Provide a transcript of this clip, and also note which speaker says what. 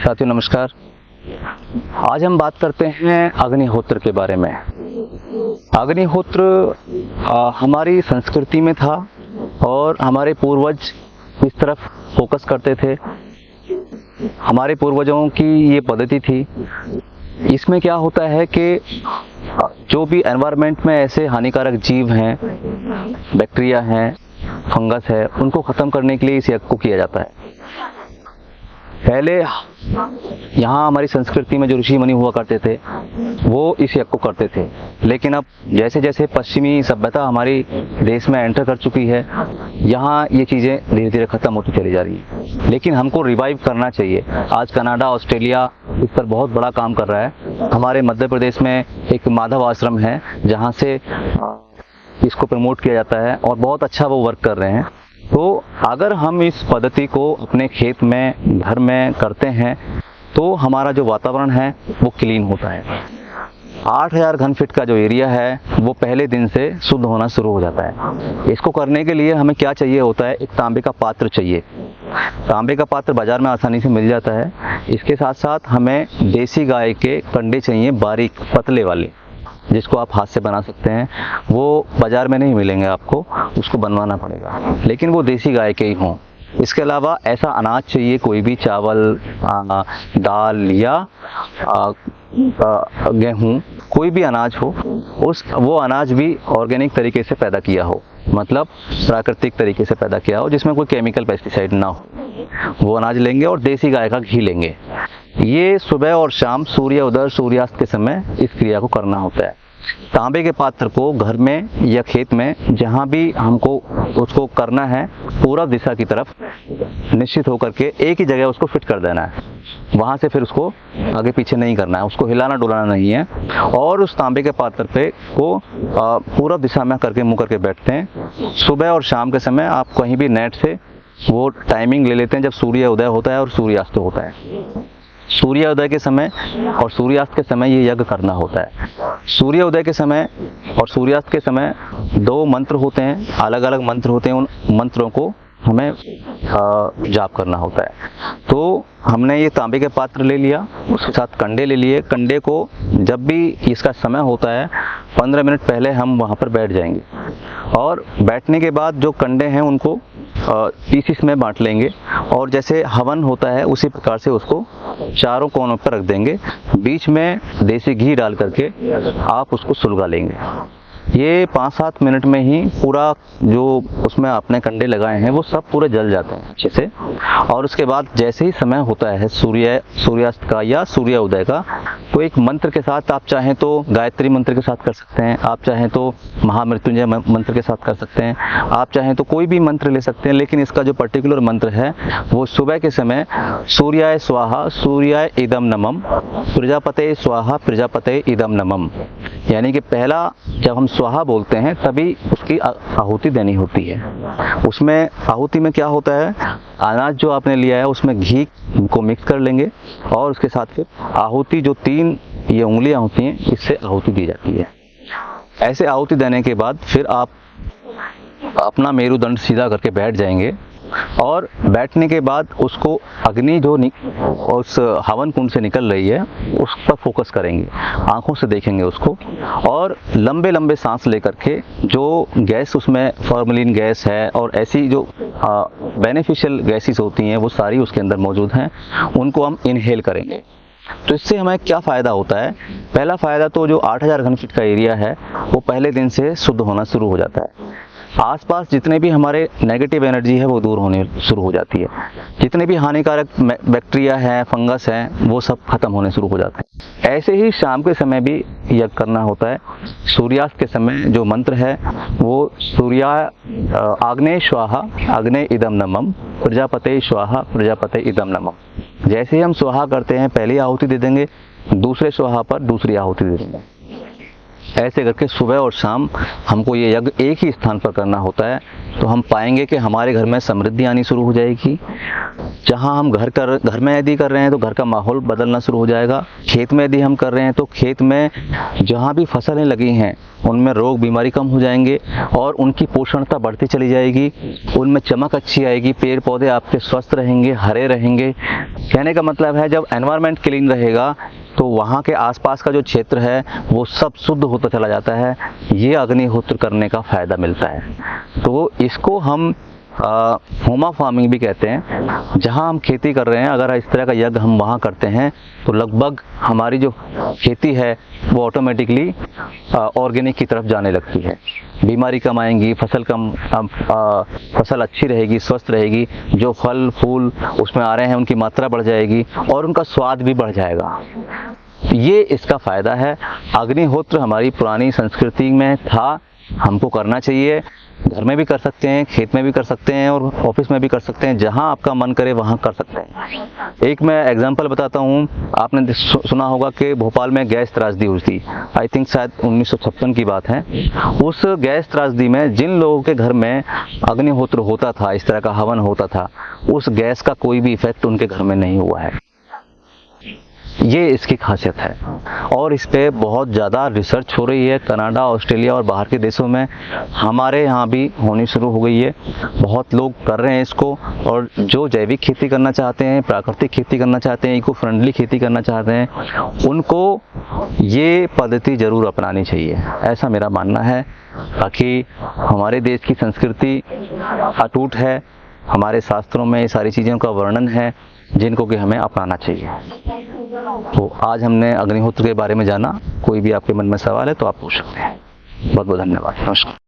Speaker 1: साथियों नमस्कार। आज हम बात करते हैं अग्निहोत्र के बारे में। अग्निहोत्र हमारी संस्कृति में था और हमारे पूर्वज इस तरफ फोकस करते थे। हमारे पूर्वजों की ये पद्धति थी। इसमें क्या होता है कि जो भी एनवायरनमेंट में ऐसे हानिकारक जीव हैं, बैक्टीरिया हैं, फंगस है, उनको ख़त्म करने के लिए इस यज्ञ को किया जाता है। पहले यहाँ हमारी संस्कृति में जो ऋषि मुनि हुआ करते थे वो इस यज्ञ को करते थे, लेकिन अब जैसे जैसे पश्चिमी सभ्यता हमारी देश में एंटर कर चुकी है, यहाँ ये चीज़ें धीरे धीरे ख़त्म होती चली जा रही है। लेकिन हमको रिवाइव करना चाहिए। आज कनाडा, ऑस्ट्रेलिया इस पर बहुत बड़ा काम कर रहा है। हमारे मध्य प्रदेश में एक माधव आश्रम है जहाँ से इसको प्रमोट किया जाता है और बहुत अच्छा वो वर्क कर रहे हैं। तो अगर हम इस पद्धति को अपने खेत में, घर में करते हैं तो हमारा जो वातावरण है वो क्लीन होता है। 8000 घन फीट का जो एरिया है वो पहले दिन से शुद्ध होना शुरू हो जाता है। इसको करने के लिए हमें क्या चाहिए होता है? एक तांबे का पात्र चाहिए। तांबे का पात्र बाजार में आसानी से मिल जाता है। इसके साथ साथ हमें देसी गाय के कंडे चाहिए, बारीक पतले वाले, जिसको आप हाथ से बना सकते हैं। वो बाजार में नहीं मिलेंगे आपको, उसको बनवाना पड़ेगा, लेकिन वो देसी गाय के ही हों। इसके अलावा ऐसा अनाज चाहिए, कोई भी चावल, दाल या गेहूँ, कोई भी अनाज हो, वो अनाज भी ऑर्गेनिक तरीके से पैदा किया हो, मतलब प्राकृतिक तरीके से पैदा किया हो, जिसमें कोई केमिकल पेस्टिसाइड ना हो। वो अनाज लेंगे और देसी गाय का घी लेंगे। ये सुबह और शाम सूर्योदय सूर्यास्त के समय इस क्रिया को करना होता है। तांबे के पात्र को घर में या खेत में जहाँ भी हमको उसको करना है, पूरब दिशा की तरफ निश्चित होकर के एक ही जगह उसको फिट कर देना है। वहाँ से फिर उसको आगे पीछे नहीं करना है, उसको हिलाना डुलाना नहीं है। और उस तांबे के पात्र पे को पूरब दिशा में करके मुँह करके बैठते हैं। सुबह और शाम के समय आप कहीं भी नेट से वो टाइमिंग ले लेते हैं जब सूर्य उदय होता है और सूर्यास्त होता है। सूर्योदय के समय और सूर्यास्त के समय ये यज्ञ करना होता है। सूर्योदय के समय और सूर्यास्त के समय 2 मंत्र होते हैं, अलग अलग मंत्र होते हैं। उन मंत्रों को हमें जाप करना होता है। तो हमने ये तांबे के पात्र ले लिया, उसके साथ कंडे ले लिए। कंडे को जब भी इसका समय होता है 15 मिनट पहले हम वहाँ पर बैठ जाएंगे और बैठने के बाद जो कंडे हैं उनको पीसीस में बांट लेंगे और जैसे हवन होता है उसी प्रकार से उसको चारों कोनों पर रख देंगे। बीच में देसी घी डाल करके आप उसको सुलगा लेंगे। ये 5-7 मिनट में ही पूरा जो उसमें आपने कंडे लगाए हैं वो सब पूरे जल जाते हैं अच्छे से। और उसके बाद जैसे ही समय होता है सूर्यास्त का या सूर्योदय का, तो एक मंत्र के साथ, आप चाहें तो गायत्री मंत्र के साथ कर सकते हैं, आप चाहें तो महामृत्युंजय मंत्र के साथ कर सकते हैं, आप चाहें तो कोई भी मंत्र ले सकते हैं। लेकिन इसका जो पर्टिकुलर मंत्र है वो सुबह के समय सूर्याय स्वाहा सूर्याय इदम नमम, प्रजापते स्वाहा प्रजापते इदम नमम। यानी कि पहला जब हम स्वाहा बोलते हैं तभी उसकी आहुति देनी होती है। उसमें आहुति में क्या होता है? अनाज जो आपने लिया है उसमें घी को मिक्स कर लेंगे और उसके साथ फिर आहुति, जो 3 ये उंगलियां होती हैं, इससे आहुति दी जाती है। ऐसे आहुति देने के बाद फिर आप अपना मेरुदंड सीधा करके बैठ जाएंगे और बैठने के बाद उसको अग्नि जो उस हवन कुंड से निकल रही है उस पर फोकस करेंगे, आंखों से देखेंगे उसको और लंबे लंबे सांस लेकर के जो गैस उसमें फॉर्मेलिन गैस है और ऐसी जो बेनिफिशियल गैसेस होती हैं वो सारी उसके अंदर मौजूद हैं, उनको हम इनहेल करेंगे। तो इससे हमें क्या फ़ायदा होता है? पहला फ़ायदा तो जो 8000 घन फीट का एरिया है वो पहले दिन से शुद्ध होना शुरू हो जाता है। आसपास जितने भी हमारे नेगेटिव एनर्जी है वो दूर होने शुरू हो जाती है। जितने भी हानिकारक बैक्टीरिया हैं, फंगस हैं, वो सब खत्म होने शुरू हो जाते हैं। ऐसे ही शाम के समय भी यज्ञ करना होता है। सूर्यास्त के समय जो मंत्र है वो आग्नेय स्वाहा आग्नेय इदम नमम, प्रजापते स्वाहा प्रजापते इदम नमम। जैसे ही हम स्वाहा करते हैं पहली आहुति दे देंगे, दूसरे स्वाहा पर दूसरी आहुति दे देंगे। ऐसे करके सुबह और शाम हमको ये यज्ञ एक ही स्थान पर करना होता है। तो हम पाएंगे कि हमारे घर में समृद्धि आनी शुरू हो जाएगी, जहाँ हम घर में यदि कर रहे हैं तो घर का माहौल बदलना शुरू हो जाएगा। खेत में यदि हम कर रहे हैं तो खेत में जहाँ भी फसलें लगी हैं उनमें रोग बीमारी कम हो जाएंगे और उनकी पोषणता बढ़ती चली जाएगी, उनमें चमक अच्छी आएगी, पेड़ पौधे आपके स्वस्थ रहेंगे, हरे रहेंगे। कहने का मतलब है जब एनवायरनमेंट क्लीन रहेगा तो वहाँ के आसपास का जो क्षेत्र है वो सब शुद्ध होता चला जाता है। ये अग्निहोत्र करने का फ़ायदा मिलता है। तो इसको हम होमा फार्मिंग भी कहते हैं। जहाँ हम खेती कर रहे हैं अगर इस तरह का यज्ञ हम वहाँ करते हैं तो लगभग हमारी जो खेती है वो ऑटोमेटिकली ऑर्गेनिक की तरफ जाने लगती है। बीमारी कम आएंगी, फसल अच्छी रहेगी, स्वस्थ रहेगी, जो फल फूल उसमें आ रहे हैं उनकी मात्रा बढ़ जाएगी और उनका स्वाद भी बढ़ जाएगा। ये इसका फ़ायदा है। अग्निहोत्र हमारी पुरानी संस्कृति में था, हमको करना चाहिए। घर में भी कर सकते हैं, खेत में भी कर सकते हैं और ऑफिस में भी कर सकते हैं, जहां आपका मन करे वहां कर सकते हैं। एक मैं एग्जांपल बताता हूं, आपने सुना होगा कि भोपाल में गैस त्रासदी हुई थी, आई थिंक शायद 1956 की बात है। उस गैस त्रासदी में जिन लोगों के घर में अग्निहोत्र होता था, इस तरह का हवन होता था, उस गैस का कोई भी इफेक्ट उनके घर में नहीं हुआ है। ये इसकी खासियत है और इस पे बहुत ज़्यादा रिसर्च हो रही है। कनाडा, ऑस्ट्रेलिया और बाहर के देशों में, हमारे यहाँ भी होनी शुरू हो गई है। बहुत लोग कर रहे हैं इसको और जो जैविक खेती करना चाहते हैं, प्राकृतिक खेती करना चाहते हैं, इको फ्रेंडली खेती करना चाहते हैं, उनको ये पद्धति ज़रूर अपनानी चाहिए, ऐसा मेरा मानना है। ताकि हमारे देश की संस्कृति अटूट है, हमारे शास्त्रों में ये सारी चीज़ों का वर्णन है जिनको कि हमें अपनाना चाहिए। तो आज हमने अग्निहोत्र के बारे में जाना। कोई भी आपके मन में सवाल है तो आप पूछ सकते हैं। बहुत बहुत धन्यवाद। नमस्कार।